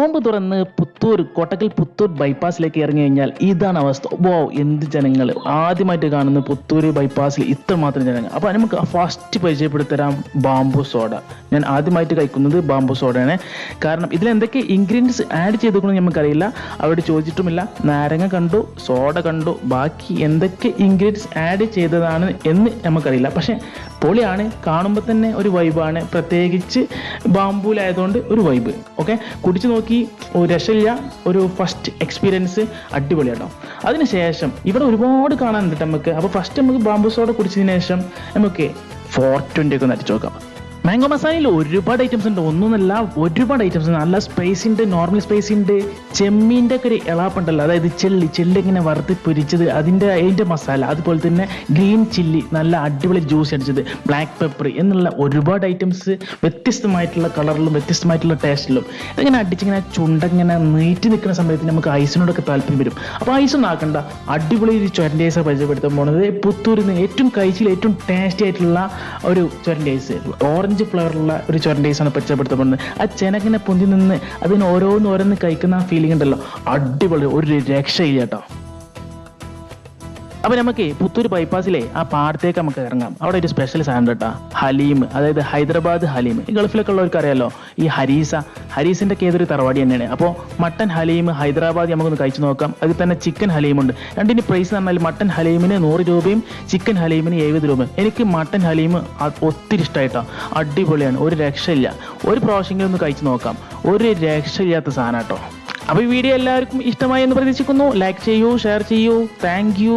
നോമ്പ് തുറന്ന് പുത്തൂർ കോട്ടക്കൽ പുത്തൂർ ബൈപ്പാസിലേക്ക് ഇറങ്ങി കഴിഞ്ഞാൽ ഇതാണ് അവസ്ഥ. എന്ത് ജനങ്ങൾ! ആദ്യമായിട്ട് കാണുന്ന പുത്തൂർ ബൈപ്പാസിൽ ഇത്രമാത്രം ജനങ്ങൾ. അപ്പോൾ നമുക്ക് ഫസ്റ്റ് പരിചയപ്പെടുത്തരാം ബാംബു സോഡ. ഞാൻ ആദ്യമായിട്ട് കഴിക്കുന്നത് ബാംബു സോഡയാണ്. കാരണം ഇതിലെന്തൊക്കെ ഇൻഗ്രീഡിയൻസ് ആഡ് ചെയ്തിരിക്കണം നമുക്കറിയില്ല, അവിടെ ചോദിച്ചിട്ടുമില്ല. നാരങ്ങ കണ്ടു, സോഡ കണ്ടു, ബാക്കി എന്തൊക്കെ ഇൻഗ്രീഡിയൻസ് ആഡ് ചെയ്തതാണ് എന്ന് നമുക്കറിയില്ല. പക്ഷേ പൊളിയാണ്, കാണുമ്പോൾ തന്നെ ഒരു വൈബാണ്, പ്രത്യേകിച്ച് ബാംബൂലായതുകൊണ്ട് ഒരു വൈബ്. ഓക്കെ, കുടിച്ചു നോക്കി, ഒരു രക്ഷയില്ല, ഒരു ഫസ്റ്റ് എക്സ്പീരിയൻസ് അടിപൊളിയാട്ടോ. അതിനുശേഷം ഇവിടെ ഒരുപാട് കാണാനുണ്ട് നമുക്ക്. അപ്പോൾ ഫസ്റ്റ് നമുക്ക് ബാംബു സോഡ കുടിച്ചതിന് ശേഷം നമുക്ക് 420 ഒക്കെ ഒന്ന് അടിച്ചു നോക്കാം. മാംഗോ മസാലയിൽ ഒരുപാട് ഐറ്റംസ് ഉണ്ട്, ഒന്നൊന്നല്ല ഒരുപാട് ഐറ്റംസ് ഉണ്ട്. നല്ല സ്പൈസി ഉണ്ട്, നോർമൽ സ്പൈസി ഉണ്ട്, ചെമ്മീൻ്റെ ഒക്കെ ഒരു ഇളാപ്പുണ്ടല്ലോ, അതായത് ചെള്ളി ഇങ്ങനെ വറുത്ത് പൊരിച്ചത്, അതിൻ്റെ മസാല, അതുപോലെ തന്നെ ഗ്രീൻ ചില്ലി നല്ല അടിപൊളി ജ്യൂസ് അടിച്ചത്, ബ്ലാക്ക് പെപ്പർ എന്നുള്ള ഒരുപാട് ഐറ്റംസ് വ്യത്യസ്തമായിട്ടുള്ള കളറിലും വ്യത്യസ്തമായിട്ടുള്ള ടേസ്റ്റിലും. ഇതിങ്ങനെ അടിച്ചിങ്ങനെ ചുണ്ടങ്ങനെ നീട്ടി നിൽക്കുന്ന സമയത്ത് നമുക്ക് ഐസിനോടൊക്കെ താല്പര്യം വരും. അപ്പോൾ ഐസൊന്നും ആക്കണ്ട, അടിപൊളി ഒരു ചൊരൻ്റെ ഐസാണ് പരിചയപ്പെടുത്താൻ പോകുന്നത്. പുത്തൂരിൽ നിന്ന് ഏറ്റവും കഴിച്ചിൽ ഏറ്റവും ടേസ്റ്റി ആയിട്ടുള്ള ഒരു ചൊരൻ്റെ ഐസ്, ഓറഞ്ച് ഫ്ലേവറുള്ള ഒരു ചൊരൻ്റെ ഐസാണ് പരിചയപ്പെടുത്തപ്പെടുന്നത്. ആ ചെനങ്ങനെ പൊന്തി നിന്ന് അതിന് ഓരോന്ന് കഴിക്കുന്ന ആ ഫീലിംഗ് ഉണ്ടല്ലോ, അടിപൊളി, ഒരു രക്ഷയില്ല കേട്ടോ. അപ്പോൾ നമുക്ക് പുത്തൂർ ബൈപ്പാസിലെ ആ പാടത്തേക്ക് നമുക്ക് ഇറങ്ങാം. അവിടെ ഒരു സ്പെഷ്യൽ സാധനം കേട്ടോ, ഹലീം, അതായത് ഹൈദരാബാദ് ഹലീം. ഈ ഗൾഫിലൊക്കെ ഉള്ളവർക്ക് അറിയാലോ, ഈ ഹരീസിൻ്റെ ഒക്കെ ഏതൊരു തറവാടി തന്നെയാണ്. അപ്പോൾ മട്ടൻ ഹലീം ഹൈദരാബാദ് നമുക്കൊന്ന് കഴിച്ചു നോക്കാം. അതിൽ തന്നെ ചിക്കൻ ഹലീമുണ്ട്. രണ്ടിന് പ്രൈസ് എന്ന് പറഞ്ഞാൽ മട്ടൻ ഹലീമിന് 100 രൂപയും ചിക്കൻ ഹലീമിന് 70 രൂപയും. എനിക്ക് മട്ടൻ ഹലീം ഒത്തിരി ഇഷ്ടമായിട്ടോ, അടിപൊളിയാണ്, ഒരു രക്ഷയില്ല. ഒരു പ്രാവശ്യമെങ്കിലും ഒന്ന് കഴിച്ചു നോക്കാം, ഒരു രക്ഷയില്ലാത്ത സാധനം കേട്ടോ. അപ്പോൾ ഈ വീഡിയോ എല്ലാവർക്കും ഇഷ്ടമായി എന്ന് പ്രതീക്ഷിക്കുന്നു. ലൈക്ക് ചെയ്യൂ, ഷെയർ ചെയ്യൂ. Thank you.